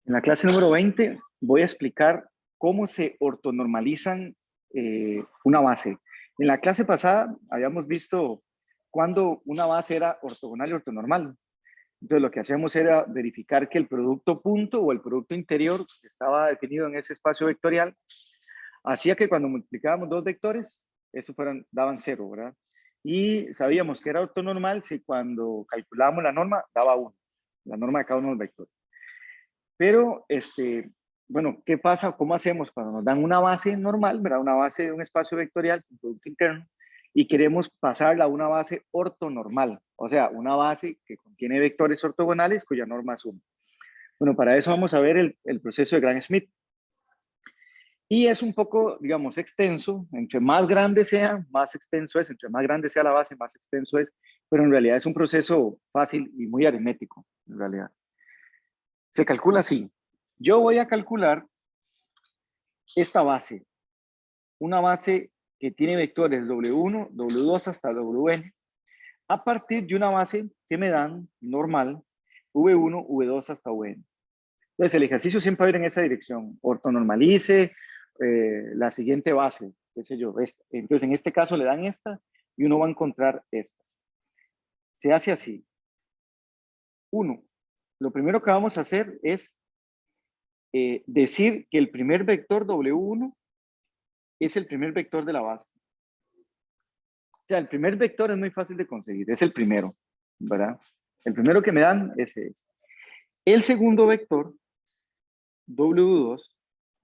En la clase número 20 voy a explicar cómo se ortonormalizan una base. En la clase pasada habíamos visto cuando una base era ortogonal y ortonormal. Entonces lo que hacíamos era verificar que el producto punto o el producto interior que estaba definido en ese espacio vectorial hacía que cuando multiplicábamos dos vectores, eso daban cero, ¿verdad? Y sabíamos que era ortonormal si cuando calculábamos la norma daba 1, la norma de cada uno de los vectores. Pero, bueno, ¿qué pasa? ¿Cómo hacemos cuando nos dan una base normal, ¿verdad? Una base de un espacio vectorial, un producto interno, y queremos pasarla a una base ortonormal, o sea, una base que contiene vectores ortogonales cuya norma es 1. Bueno, para eso vamos a ver el proceso de Gram-Schmidt. Y es un poco, digamos, extenso. Entre más grande sea, más extenso es. Entre más grande sea la base, más extenso es. Pero en realidad es un proceso fácil y muy aritmético, en realidad. Se calcula así. Yo voy a calcular esta base, una base que tiene vectores W1, W2 hasta Wn, a partir de una base que me dan normal, V1, V2 hasta Vn. Entonces el ejercicio siempre va a ir en esa dirección, ortonormalice la siguiente base, qué sé yo, esta. Entonces en este caso le dan esta y uno va a encontrar esta. Se hace así. Uno, lo primero que vamos a hacer es decir que el primer vector W1 es el primer vector de la base. O sea, el primer vector es muy fácil de conseguir, es el primero, ¿verdad? El primero que me dan, ese es. El segundo vector, W2,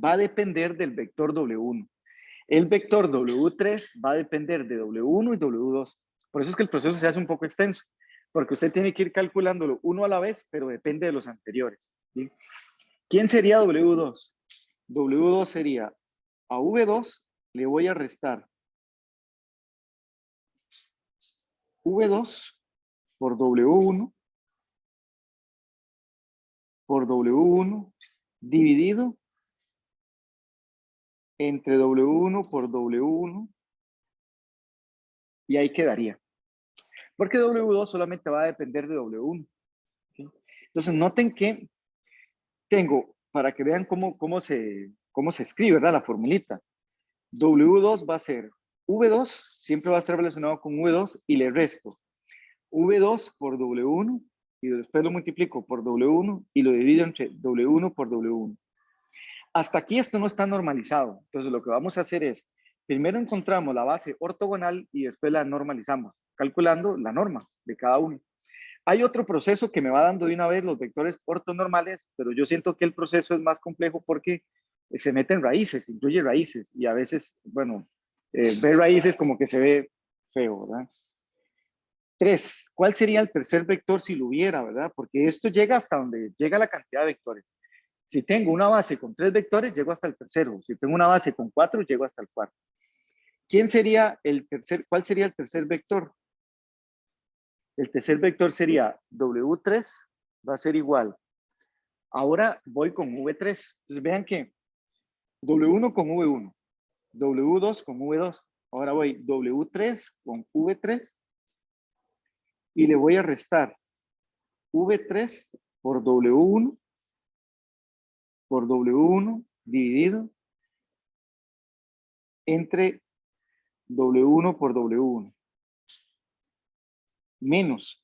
va a depender del vector W1. El vector W3 va a depender de W1 y W2. Por eso es que el proceso se hace un poco extenso, porque usted tiene que ir calculándolo uno a la vez, pero depende de los anteriores, ¿sí? ¿Quién sería W2? W2 sería a V2 le voy a restar V2 por W1 por W1 dividido entre W1 por W1 y ahí quedaría. Porque W2 solamente va a depender de W1. ¿Sí? Entonces noten que tengo, para que vean cómo se escribe, ¿verdad? La formulita. W2 va a ser V2, siempre va a estar relacionado con V2 y le resto V2 por W1 y después lo multiplico por W1 y lo divido entre W1 por W1. Hasta aquí esto no está normalizado. Entonces lo que vamos a hacer es, primero encontramos la base ortogonal y después la normalizamos, calculando la norma de cada uno. Hay otro proceso que me va dando de una vez los vectores ortonormales, pero yo siento que el proceso es más complejo porque se meten raíces, incluye raíces, y a veces, bueno, ver raíces como que se ve feo, ¿verdad? 3. ¿Cuál sería el tercer vector si lo hubiera, verdad? Porque esto llega hasta donde llega la cantidad de vectores. Si tengo una base con 3 vectores, llego hasta el tercero. Si tengo una base con 4, llego hasta el cuarto. ¿Quién sería el tercer? ¿Cuál sería el tercer vector? El tercer vector sería W3, va a ser igual. Ahora voy con V3. Entonces vean que W1 con V1, W2 con V2. Ahora voy W3 con V3 y le voy a restar V3 por W1 dividido entre W1 por W1 menos.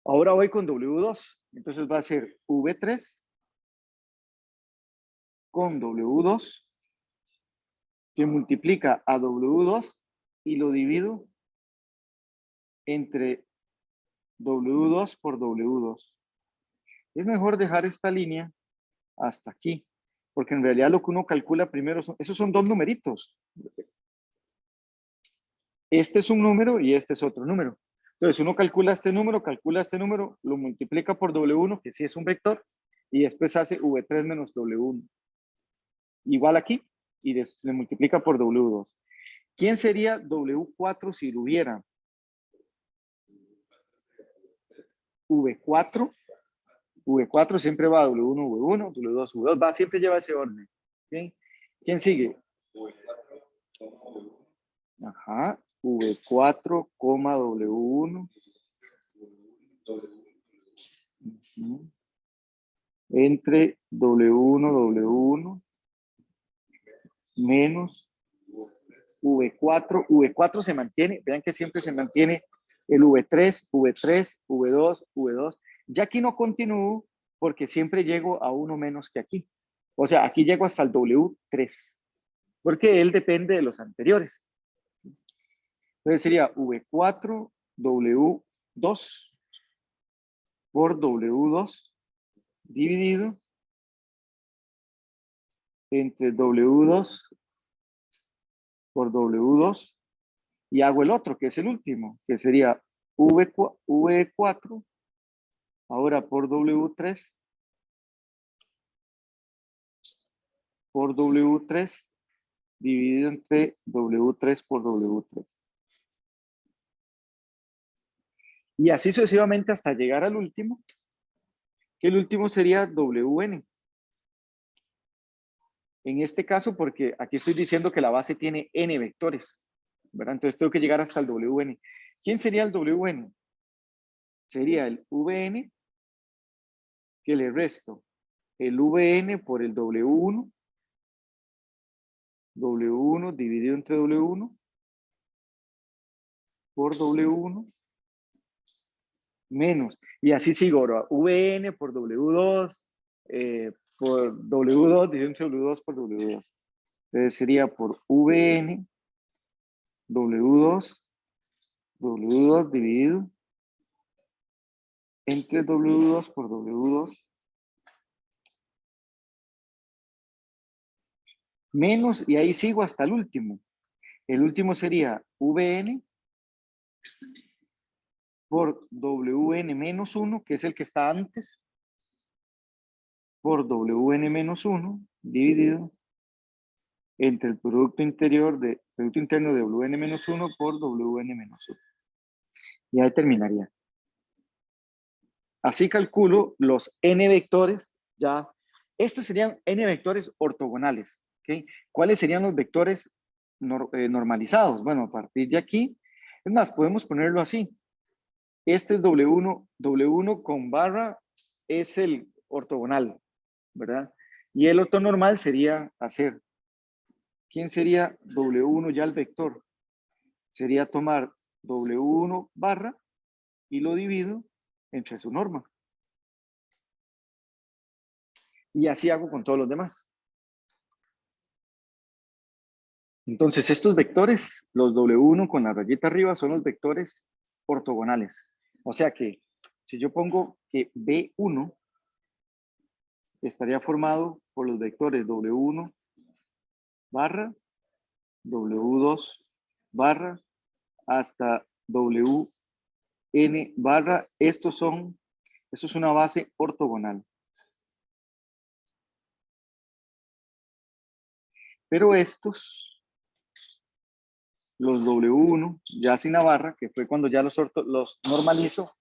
Ahora voy con W2. Entonces va a ser V3 con W2 que multiplica a W2 y lo divido entre W2 por W2. Es mejor dejar esta línea hasta aquí, porque en realidad lo que uno calcula primero, esos son dos numeritos. Este es un número y este es otro número. Entonces uno calcula este número, lo multiplica por W1, que sí es un vector, y después hace V3 menos W1. Igual aquí, y le multiplica por W2. ¿Quién sería W4 si lo hubiera? V4. V4 siempre va W1, V1, W2, V2. Va, siempre lleva ese orden. ¿Okay? ¿Quién sigue? Ajá. V4, W1. entre W1, W1 menos V4. V4 se mantiene, vean que siempre se mantiene el V3, V3, V2, V2. Ya aquí no continúo porque siempre llego a uno menos que aquí. O sea, aquí llego hasta el W3, porque él depende de los anteriores. Entonces sería V4, W2 por W2 dividido entre W2 por W2 y hago el otro, que es el último, que sería V4 ahora por W3 por W3 dividido entre W3 por W3. Y así sucesivamente hasta llegar al último, que el último sería Wn. En este caso, porque aquí estoy diciendo que la base tiene n vectores, ¿verdad? Entonces tengo que llegar hasta el Wn. ¿Quién sería el Wn? Sería el Vn, que le resto el Vn por el W1, W1 dividido entre W1 por W1 menos, y así sigo, ahora, Vn por W2 por W2 dividido entre W2 por W2. Entonces sería por Vn W2 W2 dividido entre W2 por W2 menos, y ahí sigo hasta el último. El último sería Vn por Wn menos 1, que es el que está antes, por Wn menos 1 dividido entre el producto interno de Wn menos 1 por Wn menos 1. Y ahí terminaría. Así calculo los n vectores ya. Estos serían n vectores ortogonales. ¿Okay? ¿Cuáles serían los vectores normalizados? Bueno, a partir de aquí, es más, podemos ponerlo así. Este es W1 con barra es el ortogonal, ¿verdad? Y el ortonormal sería hacer. ¿Quién sería W1 ya el vector? Sería tomar W1 barra y lo divido entre su norma. Y así hago con todos los demás. Entonces, estos vectores, los W1 con la rayita arriba, son los vectores ortogonales. O sea que, si yo pongo que B1 estaría formado por los vectores W1 barra, W2 barra, hasta WN barra. Esto es una base ortogonal. Pero estos, los W1, ya sin la barra, que fue cuando ya los normalizo,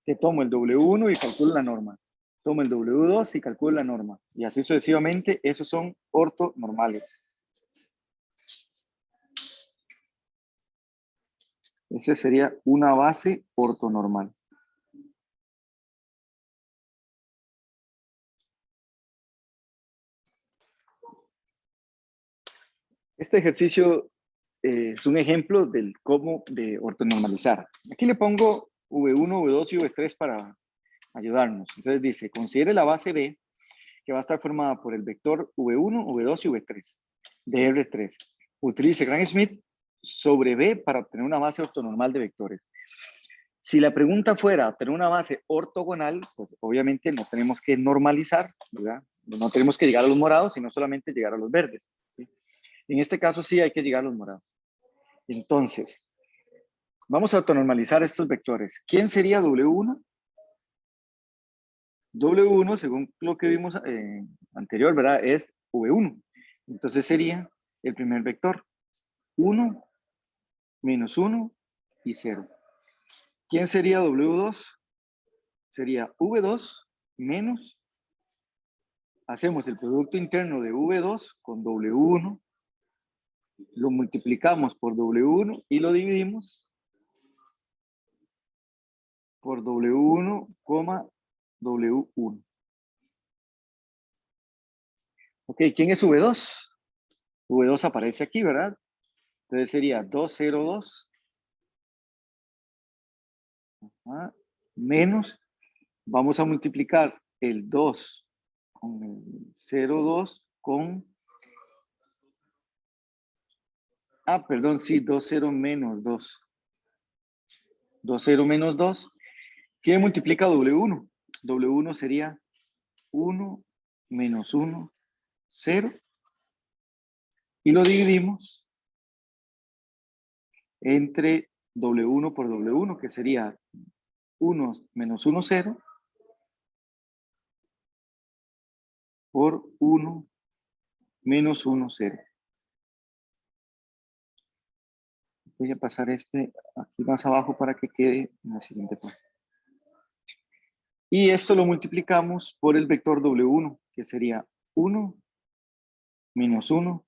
que tomo el W1 y calculo la norma. Tomo el W2 y calculo la norma. Y así sucesivamente, esos son ortonormales. Esa sería una base ortonormal. Este ejercicio es un ejemplo del cómo de ortonormalizar. Aquí le pongo V1, V2 y V3 para ayudarnos. Entonces dice, considere la base B que va a estar formada por el vector V1, V2 y V3 de R3. Utilice Gram-Schmidt sobre B para obtener una base ortonormal de vectores. Si la pregunta fuera obtener una base ortogonal, pues obviamente no tenemos que normalizar, ¿verdad? No tenemos que llegar a los morados, sino solamente llegar a los verdes. ¿Sí? En este caso sí hay que llegar a los morados. Entonces, vamos a autonormalizar estos vectores. ¿Quién sería W1? W1, según lo que vimos anterior, ¿verdad? Es V1. Entonces sería el primer vector. 1, menos 1 y 0. ¿Quién sería W2? Sería V2 menos, hacemos el producto interno de V2 con W1, lo multiplicamos por W1 y lo dividimos por W1, W1. Ok, ¿quién es V2? V2 aparece aquí, ¿verdad? Entonces sería 202 menos, vamos a multiplicar el 2 con el 0,2 con, perdón, sí, 20 menos 2. 20 menos 2. ¿Quién multiplica W1? W1 sería 1 menos 1, 0. Y lo dividimos entre W1 por W1, que sería 1 menos 1, 0, por 1 menos 1, 0. Voy a pasar este aquí más abajo para que quede en la siguiente página. Y esto lo multiplicamos por el vector W1, que sería 1 menos 1,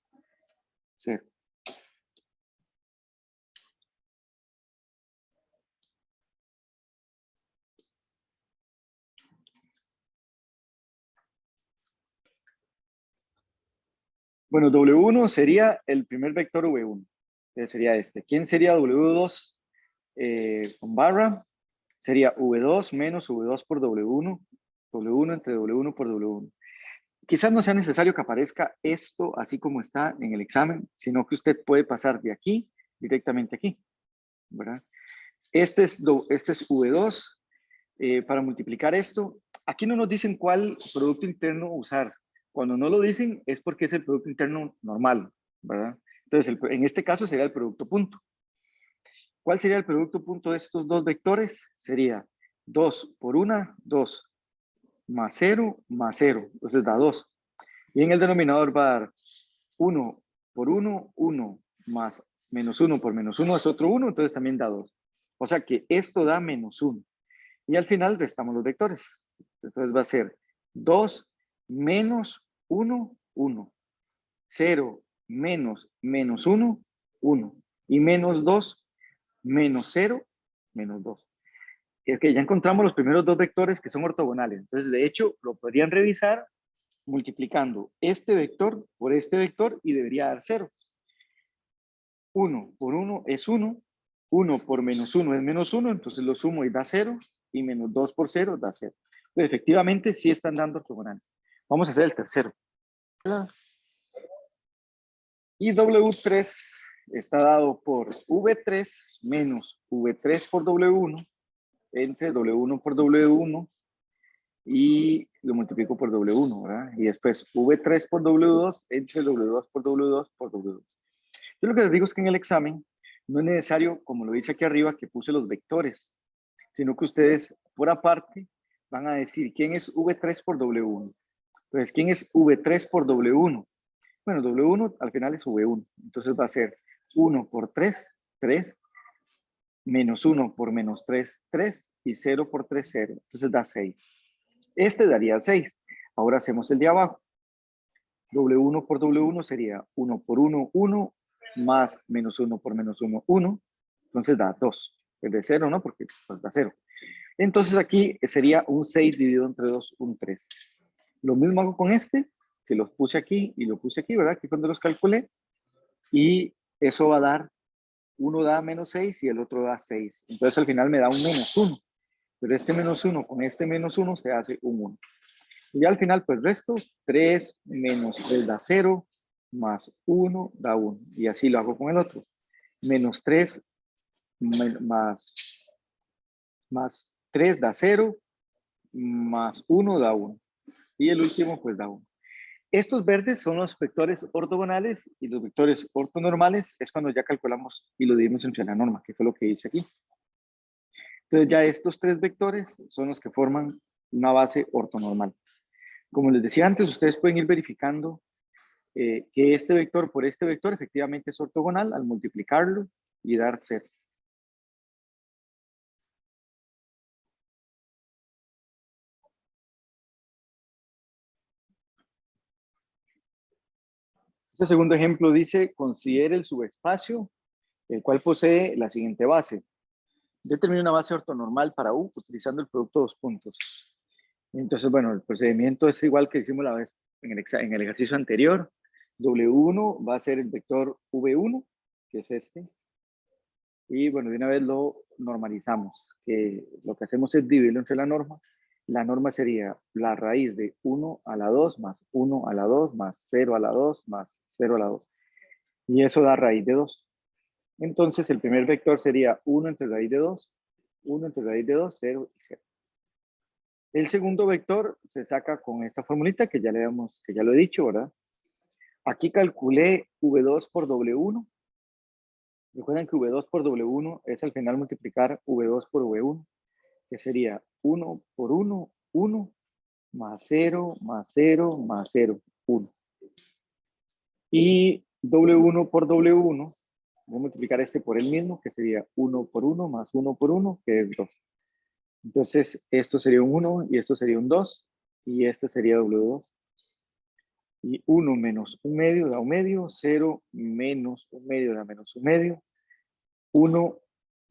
0. Bueno, W1 sería el primer vector V1. Entonces sería este. ¿Quién sería W2 con barra? Sería V2 menos V2 por W1. W1 entre W1 por W1. Quizás no sea necesario que aparezca esto así como está en el examen, sino que usted puede pasar de aquí directamente aquí, ¿verdad? Este es V2. Para multiplicar esto, aquí no nos dicen cuál producto interno usar. Cuando no lo dicen es porque es el producto interno normal, ¿verdad? Entonces, en este caso sería el producto punto. ¿Cuál sería el producto punto de estos dos vectores? Sería 2 por 1, 2, más 0, más 0. Entonces da 2. Y en el denominador va a dar 1 por 1, 1, más menos 1 por menos 1 es otro 1, entonces también da 2. O sea que esto da menos 1. Y al final restamos los vectores. Entonces va a ser 2 menos 1, 1. 0 menos menos 1, 1. Y menos 2 menos 0, menos 2. Ok, ya encontramos los primeros dos vectores que son ortogonales. Entonces, de hecho, lo podrían revisar multiplicando este vector por este vector y debería dar 0. 1 por 1 es 1. 1 por menos 1 es menos 1. Entonces lo sumo y da 0. Y menos 2 por 0 da 0. Pero efectivamente sí están dando ortogonales. Vamos a hacer el tercero. Y W3 está dado por V3 menos V3 por W1 entre W1 por W1 y lo multiplico por W1, ¿verdad? Y después V3 por W2 entre W2 por W2 por W2. Yo lo que les digo es que en el examen no es necesario, como lo dice aquí arriba, que puse los vectores, sino que ustedes por aparte van a decir quién es V3 por W1. Entonces, ¿quién es V3 por W1? Bueno, W1 al final es V1. Entonces va a ser 1 por 3, 3, menos 1 por menos 3, 3, y 0 por 3, 0. Entonces da 6. Este daría 6. Ahora hacemos el de abajo. W1 por W1 sería 1 por 1, 1, más menos 1 por menos 1, 1. Entonces da 2. Es de 0, ¿no? Porque pues, da 0. Entonces aquí sería un 6 dividido entre 2, un 3. Lo mismo hago con este, que los puse aquí y lo puse aquí, ¿verdad? Que cuando los calculé. Y eso va a dar, uno da menos 6 y el otro da 6. Entonces al final me da un menos 1. Pero este menos 1 con este menos 1 se hace un 1. Y al final, pues resto, 3 menos 3 da 0, más 1 da 1. Y así lo hago con el otro. Menos 3 más 3 da 0, más 1 da 1. Y el último, pues da 1. Estos verdes son los vectores ortogonales y los vectores ortonormales es cuando ya calculamos y lo dividimos entre la norma, que fue lo que hice aquí. Entonces ya estos tres vectores son los que forman una base ortonormal. Como les decía antes, ustedes pueden ir verificando que este vector por este vector efectivamente es ortogonal al multiplicarlo y dar 0. Este segundo ejemplo dice, considere el subespacio, el cual posee la siguiente base. Determine una base ortonormal para U utilizando el producto de dos puntos. Entonces, bueno, el procedimiento es igual que hicimos en el ejercicio anterior. W1 va a ser el vector V1, que es este. Y bueno, de una vez lo normalizamos, que lo que hacemos es dividirlo entre la norma. La norma sería la raíz de 1 a la 2 más 1 a la 2 más 0 a la 2 más 0 a la 2. Y eso da raíz de 2. Entonces el primer vector sería 1 entre raíz de 2, 1 entre raíz de 2, 0 y 0. El segundo vector se saca con esta formulita que ya lo he dicho, ¿verdad? Aquí calculé V2 por W1. Recuerden que V2 por W1 es al final multiplicar V2 por V1, que sería 1 por 1, 1, más 0, más 0, más 0, 1. Y W1 por W1, voy a multiplicar este por el mismo, que sería 1 por 1 más 1 por 1, que es 2. Entonces, esto sería un 1 y esto sería un 2, y este sería W2. Y 1 menos 1 medio da 1 medio, 0 menos 1 medio da menos 1 medio, 1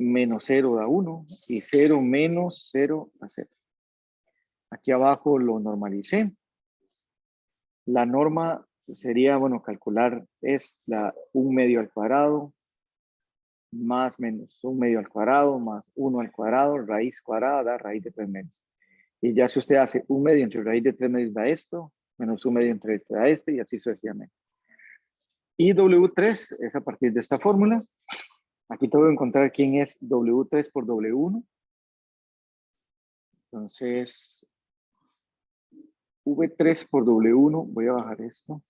menos 0 da 1 y 0 menos 0 da 0. Aquí abajo lo normalicé. La norma sería, bueno, calcular es 1 medio al cuadrado más menos 1 medio al cuadrado más 1 al cuadrado, raíz cuadrada da raíz de 3 medios. Y ya si usted hace 1 medio entre raíz de 3 medios da esto, menos 1 medio entre este da este y así sucesivamente. Y W3 es a partir de esta fórmula. Aquí tengo que encontrar quién es W3 por W1. Entonces, V3 por W1, voy a bajar esto.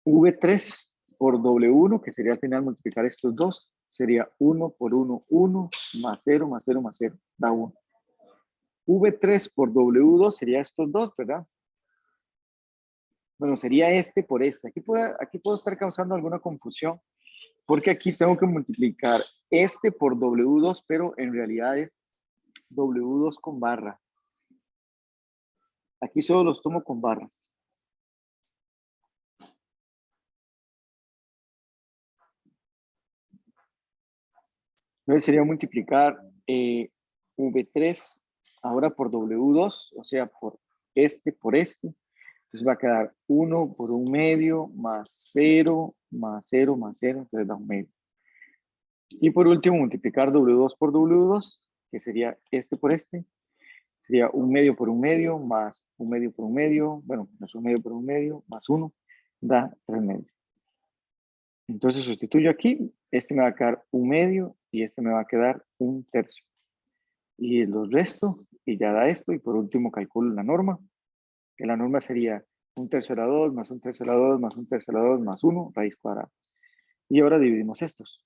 V3 por W1, que sería al final multiplicar estos dos, sería 1 por 1, 1, más 0, más 0, más 0, da 1. V3 por W2 sería estos dos, ¿verdad? Bueno, sería este por este. Aquí puedo estar causando alguna confusión, porque aquí tengo que multiplicar este por W2, pero en realidad es W2 con barra. Aquí solo los tomo con barra. Entonces sería multiplicar V3 ahora por W2, o sea, por este. Entonces va a quedar 1 por 1 medio más 0, más 0, más 0, entonces da 1 medio. Y por último, multiplicar W2 por W2, que sería este por este. Sería 1 medio por 1 medio, más 1 medio por 1 medio, bueno, menos 1 medio por 1 medio, más 1, da 3 medios. Entonces sustituyo aquí, este me va a quedar 1 medio y este me va a quedar 1 tercio. Y los resto, y ya da esto, y por último calculo la norma, que la norma sería 1 tercio a la 2, más 1 tercio a la 2, más 1 tercio a la 2, más 1, raíz cuadrada. Y ahora dividimos estos.